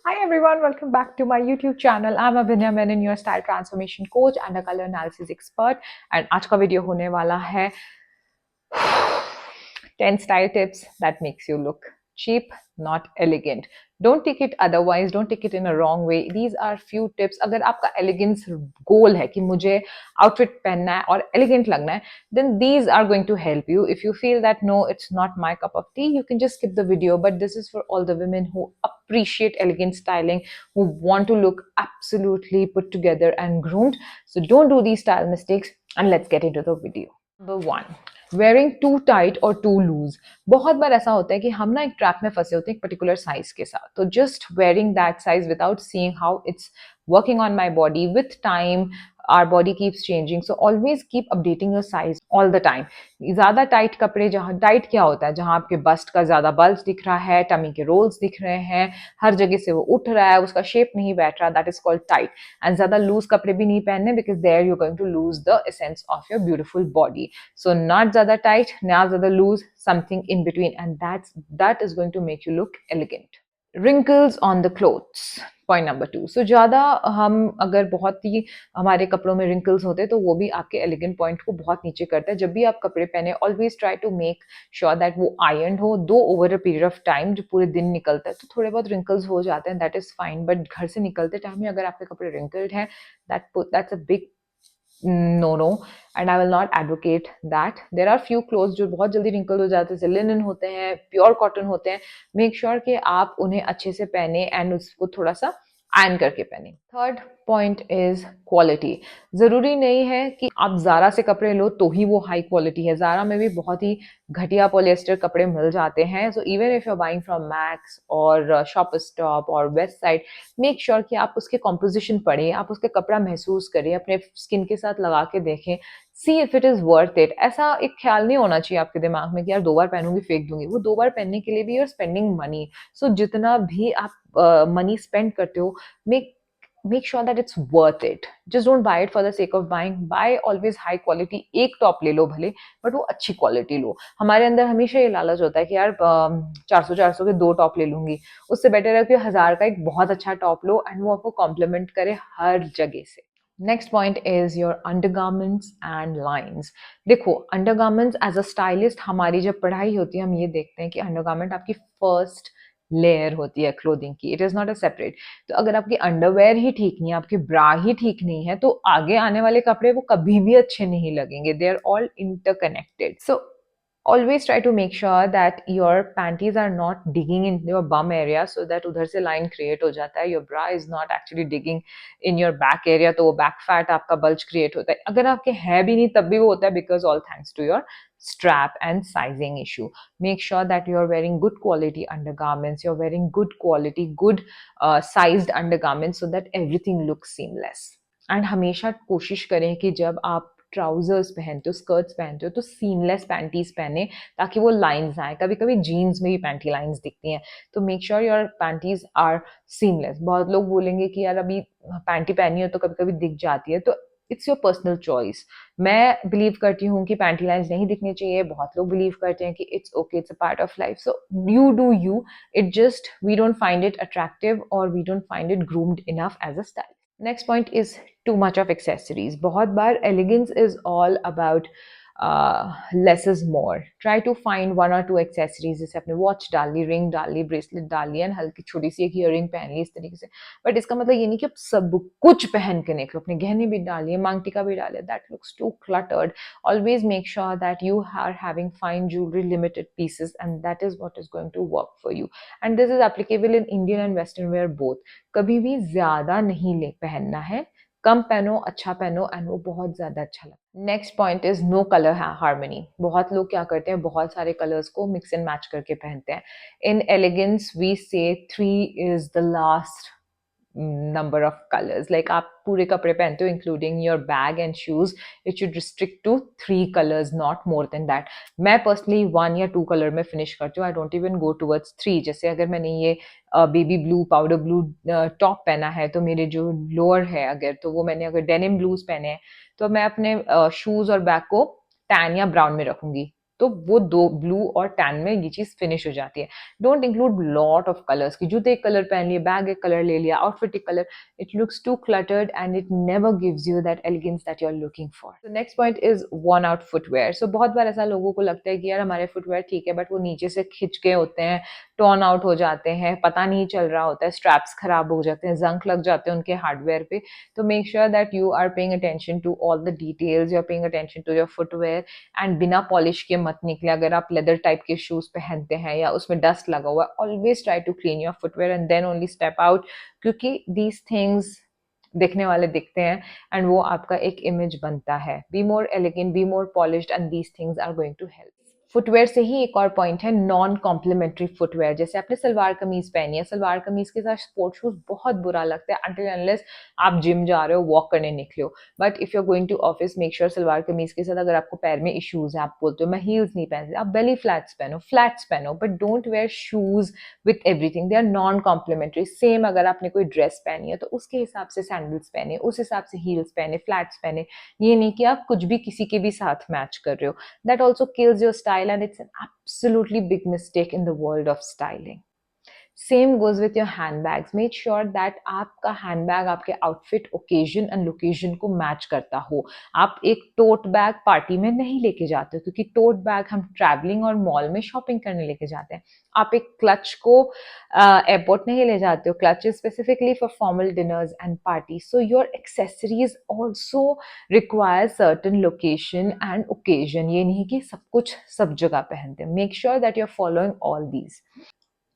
Hi everyone, welcome back to my YouTube channel. I'm Abhinya Menon, your style transformation coach and a color analysis expert. And आज का video होने वाला है 10 style tips that makes you look cheap, not elegant. Don't take it otherwise, don't take it in a wrong way. These are few tips. अगर आपका elegance goal है कि मुझे outfit पहनना है और elegant लगना है, then these are going to help you. If you feel that no, it's not my cup of tea, you can just skip the video. But this is for all the women who appreciate elegant styling, who want to look absolutely put together and groomed. So don't do these style mistakes and let's get into the video. Number one, wearing too tight or too loose. बहुत बार ऐसा होता है कि हम ना एक trap में फंसे होते हैं एक पर्टिकुलर साइज के साथ. तो just wearing that size without seeing how it's working on my body with time, our body keeps changing. So always keep updating your size all the time. ज्यादा टाइट कपड़े, जहाँ टाइट क्या होता है, जहाँ आपके बस्ट का ज्यादा बल्ज दिख रहा है, टमी के रोल्स दिख रहे हैं, हर जगह से वो उठ रहा है, उसका शेप नहीं बैठ रहा, that is called tight. And ज्यादा लूज कपड़े भी नहीं पहनने, because there you going to lose the essence of your beautiful body. So not ज़्यादा tight, not ज़्यादा loose, something in between, and that is going to make you look elegant. Wrinkles on the clothes. Point number 2. So ज़्यादा हम अगर बहुत ही हमारे कपड़ों में wrinkles होते हैं तो वो भी आपके elegant point को बहुत नीचे करता है. जब भी आप कपड़े पहने, always try to make sure that वो ironed हो. दो over a period of time जो पूरे दिन निकलता है तो थोड़े बहुत wrinkles हो जाते हैं, that is fine. But घर से निकलते टाइम में अगर आपके कपड़े wrinkled हैं, that's a big no, and I will not advocate that. There are few clothes जो बहुत जल्दी wrinkle हो जाते हैं, जैसे लिनन होते हैं, प्योर कॉटन होते हैं. मेक श्योर कि आप उन्हें अच्छे से पहने एंड उसको थोड़ा सा आयन करके पहने. Third point is quality. जरूरी नहीं है कि आप जारा से कपड़े लो तो ही वो हाई क्वालिटी है. जारा में भी बहुत ही घटिया पॉलिएस्टर कपड़े मिल जाते हैं. So even if you are buying from Max और शॉप स्टॉप और वेस्ट साइड, मेक श्योर कि आप उसके कॉम्पोजिशन पढ़ें, आप उसके कपड़ा महसूस करें, अपने स्किन के साथ लगा के देखें, see if it is worth it. ऐसा एक ख्याल नहीं होना चाहिए आपके दिमाग में कि यार 2 बार पहनूंगी फेंक दूंगी. वो 2 बार पहनने के लिए भी यूर स्पेंडिंग मनी. सो जितना भी आप मनी स्पेंड करते हो, make sure that it's worth it. Just don't buy it for the sake of buying. Buy always high quality. एक टॉप ले लो भले, बट वो अच्छी क्वालिटी लो. हमारे अंदर हमेशा ये लालच होता है कि यार 400 के 2 टॉप ले लूंगी. उससे बेटर है कि 1000 का एक बहुत अच्छा टॉप लो एंड वो आपको कॉम्प्लीमेंट करे हर जगह से. Next point is your undergarments and lines. देखो, अंडरगारमेंट्स एज अ स्टाइलिस्ट, हमारी जब पढ़ाई होती है हम ये देखते हैं कि अंडरगारमेंट आपकी फर्स्ट लेयर होती है क्लोथिंग की. It is not a separate. तो अगर आपकी अंडरवेयर ही ठीक नहीं है, आपकी ब्रा ही ठीक नहीं है, तो आगे आने वाले कपड़े वो कभी भी अच्छे नहीं लगेंगे. They are all interconnected. So always try to make sure that your panties are not digging in your bum area, so that उधर से line create हो जाता है. Your bra is not actually digging in your back area, तो वो back fat आपका bulge create होता है. अगर आपके है भी नहीं तब भी वो होता है, because all thanks to your strap and sizing issue. Make sure that you are wearing good quality undergarments, you're wearing good quality, good sized undergarments, so that everything looks seamless. And हमेशा कोशिश करें कि जब आप trousers पहनते हो, skirts पहनते हो, तो सीमलेस पैंटीज पहने ताकि वो लाइंस आए. कभी कभी जीन्स में भी पैंटी लाइंस दिखती हैं, तो make sure your panties are seamless. बहुत लोग बोलेंगे कि यार अभी पैंटी पहनी हो तो कभी कभी दिख जाती है, तो इट्स योर पर्सनल चॉइस. मैं बिलीव करती हूँ कि पैंटी लाइंस नहीं दिखनी चाहिए. बहुत लोग बिलीव करते हैं कि it's okay, it's a part of life. So you do you. It just we don't find it attractive और we don't find it groomed enough as a style. Next point is too much of accessories. बहुत बार elegance is all about less is more. Try to find 1 or 2 accessories. जैसे आपने watch डाल ली, ring डाल ली, bracelet डाल ली, and हल्की छोटी सी एक earring पहन ली, इस तरीके से. बट इसका मतलब ये नहीं कि आप सब कुछ पहन के निकलो. अपने गहने भी डालिए, मांग टीका भी डालिए. That looks to cluttered. Always make sure that you are having fine jewelry, limited pieces, and that is what is going to work for you. And this is applicable in Indian and Western wear both. कभी भी ज्यादा नहीं ले पहनना है. कम पहनो, अच्छा पहनो, एंड वो बहुत ज्यादा अच्छा लगता है. Next point is no colour harmony. बहुत लोग क्या करते हैं, बहुत सारे कलर्स को मिक्स एंड मैच करके पहनते हैं. इन एलिगेंस वी से 3 is the last number of colors. Like आप पूरे कपड़े पहनते हो including your bag and shoes, it should restrict to 3 colors, not more than that. मैं personally 1 या 2 color में finish करती हूँ. I don't even go towards 3. जैसे अगर मैंने ये baby blue, powder blue top पहना है, तो मेरे जो लोअर है अगर, तो वो मैंने अगर डेनिम ब्लूज पहने हैं, तो मैं अपने शूज और बैग को टैन या ब्राउन में रखूंगी. तो वो दो ब्लू और टैन में ये चीज़ फिनिश हो जाती है। Don't include lot of colours की जूते एक कलर पहन लिए, बैग एक कलर ले लिया, आउटफिट एक colour, it looks too cluttered and it never gives you that elegance that you're looking for. The next point is worn out footwear. So बहुत बार ऐसा लोगों को लगता है कि यार हमारे फुटवेयर ठीक है बट वो नीचे से खिंच के होते हैं, टर्न आउट हो जाते हैं, पता नहीं चल रहा होता है, स्ट्रैप्स खराब हो जाते हैं, जंक लग जाते हैं उनके हार्डवेयर पे. तो make sure that you are paying attention to all the details, you are paying attention to your footwear and बिना पॉलिश के मत निकले. अगर आप लेदर टाइप के शूज पहनते हैं या उसमें डस्ट लगा हुआ है, always try to clean your footwear and then only step out, क्योंकि दीज थिंग्स दिखने वाले दिखते हैं एंड वो आपका एक इमेज बनता है. Be more elegant, be more polished and these things are going to help. Footwear से ही एक और पॉइंट है नॉन कॉम्प्लीमेंट्री फुटवेयर. जैसे आपने सलवार कमीज पहनी है, सलवार कमीज के साथ स्पोर्ट्स शूज बहुत बुरा लगता है अनटिल अनलेस आप जिम जा रहे हो, वॉक करने निकले हो. But if you are going to office, make sure salwar kameez के साथ अगर आपको पैर में इश्यूज है, आप बोलते हो मैं हील्स नहीं पहनते, आप बेली फ्लैट्स पहनो, but don't wear shoes with everything, they are non complementary. Same अगर आपने कोई ड्रेस पहनी है तो उसके हिसाब से सैंडल्स पहने, उस हिसाब से हील्स पहने, फ्लैट्स पहने. ये नहीं कि आप कुछ भी किसी के भी साथ मैच कर रहे हो. That also kills your style and it's an absolutely big mistake in the world of styling. Same goes with your handbags. Make sure that आपका हैंडबैग आपके आउटफिट, ओकेजन एंड लोकेशन को मैच करता हो. आप एक टोट बैग पार्टी में नहीं लेके जाते हो, क्योंकि टोट बैग हम ट्रैवलिंग और मॉल में शॉपिंग करने लेके जाते हैं. आप एक क्लच को एयरपोर्ट नहीं ले जाते हो. Clutch is specifically for formal dinners and party. So your accessories also require certain location and occasion. ये नहीं कि सब कुछ सब जगह पहनते हैं. Make sure that you are following all these.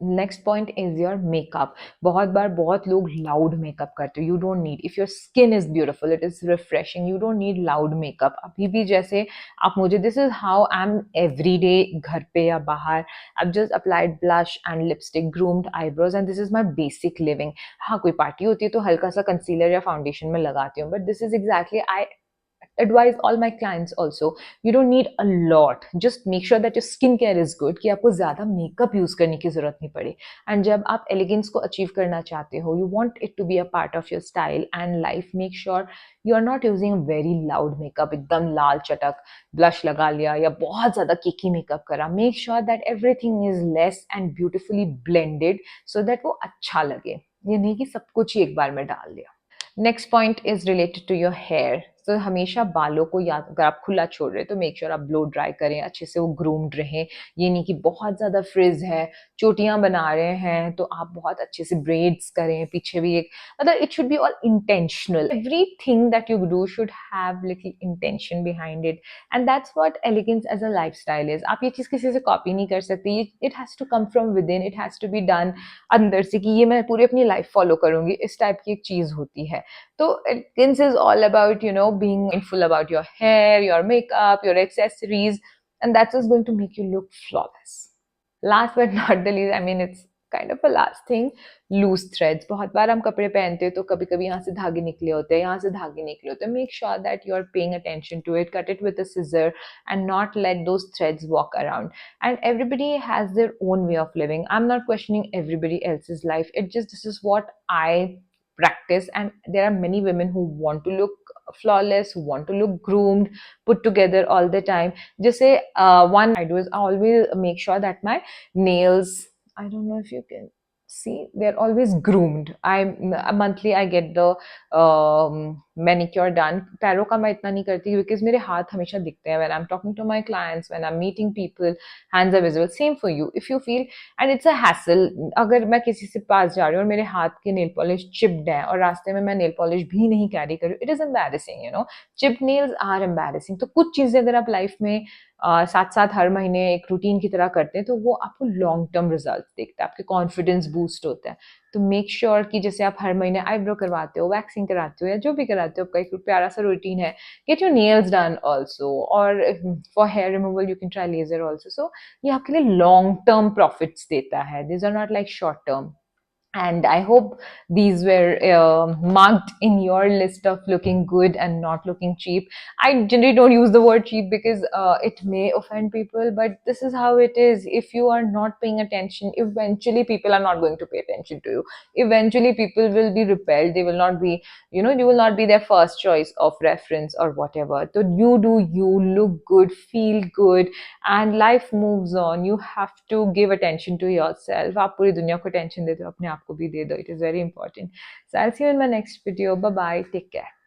Next point is your makeup. बहुत बार बहुत लोग लाउड मेकअप करते हो. You don't need. If your skin is beautiful, it is refreshing, you don't need loud makeup. अभी भी जैसे आप मुझे, this is how I am every day, घर पे या बाहर, I just applied blush and lipstick, groomed eyebrows and this is my basic living. हाँ, कोई पार्टी होती है तो हल्का सा कंसीलर या फाउंडेशन में लगाती हूँ, but this is exactly, I advise all my clients also, you don't need a lot, just make sure that your skin care is good, कि आपको ज़्यादा मेकअप यूज़ करने की ज़रूरत नहीं पड़े. एंड जब आप एलिगेंस को अचीव करना चाहते हो, you want it to be a part of your style and life, make sure you are not using a very loud makeup, एकदम लाल चटक ब्लश लगा लिया या बहुत ज़्यादा केकी मेकअप करा. make sure that everything is less and beautifully blended so that वो अच्छा लगे. ये नहीं कि सब कुछ ही एक बार में डाल दिया. Next point is related to your hair. तो हमेशा बालों को, या अगर आप खुला छोड़ रहे हैं तो मेक श्योर आप ब्लो ड्राई करें, अच्छे से वो ग्रूम्ड रहें. ये नहीं कि बहुत ज़्यादा फ्रिज है, चोटियां बना रहे हैं तो आप बहुत अच्छे से ब्रेड्स करें, पीछे भी एक, मतलब it should be all intentional. Everything that you do should have little intention behind it and that's what elegance as a lifestyle is. आप ये चीज़ किसी से कॉपी नहीं कर सकते. It has to come from within, it has to be done अंदर से, कि ये मैं पूरी अपनी लाइफ फॉलो करूंगी, इस टाइप की एक चीज़ होती है. So elegance is all about, being mindful about your hair, your makeup, your accessories, and that's what's going to make you look flawless. Last but not the least, I mean, it's kind of a last thing, loose threads. बहुत बार हम कपड़े पहनते हैं तो कभी कभी यहाँ से धागे निकले होते हैं, यहाँ से धागे निकले होते हैं. Make sure that you are paying attention to it. Cut it with a scissor and not let those threads walk around. And everybody has their own way of living. I'm not questioning everybody else's life. This is what I practice, and there are many women who want to look flawless, who want to look groomed, put together all the time. Just say, one I do is I always make sure that my nails, I don't know if you can see, they're always groomed. Monthly I get the manicure done. पैरों का मैं इतना नहीं करती because मेरे हाथ हमेशा दिखते हैं. When I am talking to my clients, when I am meeting people, hands are visible. Same for you, if you feel, and it's a hassle. अगर मैं किसी से पास जा रही हूँ और मेरे हाथ के नेल पॉलिश चिप्ड है और रास्ते में मैं नेल पॉलिश भी नहीं कैरी कर रही हूँ, it is embarrassing. Chipped nails are embarrassing. तो कुछ चीज़ें अगर आप लाइफ में साथ साथ हर महीने एक रूटीन की तरह करते हैं तो वो आपको लॉन्ग टर्म रिजल्ट देखता है, आपके कॉन्फिडेंस बूस्ट होता है. तो मेक श्योर कि जैसे आप हर महीने आईब्रो करवाते हो, वैक्सिंग कराते हो या जो भी कराते हो, आपका एक प्यारा सा रूटीन है. Get your nails done also, और for hair removal you can try laser also. So ये आपके लिए लॉन्ग टर्म प्रॉफिट्स देता है. This are not like short term. and I hope these were marked in your list of looking good and not looking cheap. I generally don't use the word cheap because it may offend people, but this is how it is. If you are not paying attention, eventually people are not going to pay attention to you. Eventually people will be repelled. They will not be, you will not be their first choice of reference or whatever. So you do you, look good, feel good, and life moves on. You have to give attention to yourself. आप पूरी दुनिया को attention देते हो, अपने आप को भी दे दो. It is very important. So I'll see you in my next video. Bye bye. Take care.